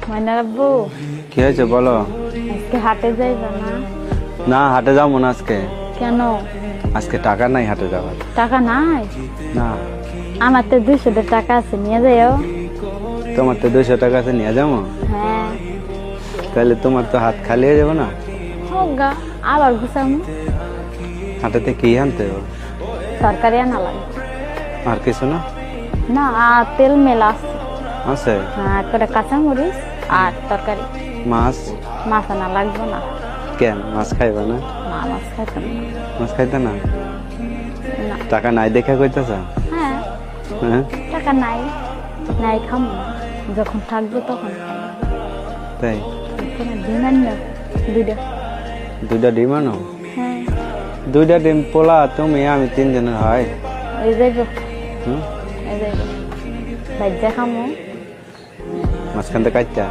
ময়না আব্বু, কি হয়েছে বলো? আজকে হাটে যাইবা না? না, হাটে যাবো না আজকে। কেন? আজকে টাকা নাই হাটে যাওয়ার। টাকা নাই? না। আমার তো 200 টাকা আছে, নিয়ে যাইও। তোমার তো 200 টাকা আছে, নিয়ে যাবো। হ্যাঁ। তাহলে তোমার তো হাত খালি হয়ে যাবো না। হোক গা, আবার গুছামু। হাটেতে কি আনতে হবে? তরকারি আনা লাগবে। আর কিছু না? না, আর তেল মেলা আছে। আছে? হ্যাঁ, করে কাঁচামরিচ আর তরকারি। মাছ? মাছ আনা লাগবে না। কেন, মাছ খাইবা না? না, মাছ খাইতাম না। মাছ খাইতে না? না। টাকা নাই দেখা কইতেছ? হ্যাঁ, হ্যাঁ, টাকা নাই, নাই খামো না। যখন থাকবো তখন খাবো। তাই? ডিম আনবে 2টা। 2টা ডিম আনো? হ্যাঁ। 2টা ডিম পোলা তুমি আমি 3 জনের হয়। এই যাইব, হুম, এই যাইব। ভাজ্যা খামো। মাঝখান থেকে কাটটা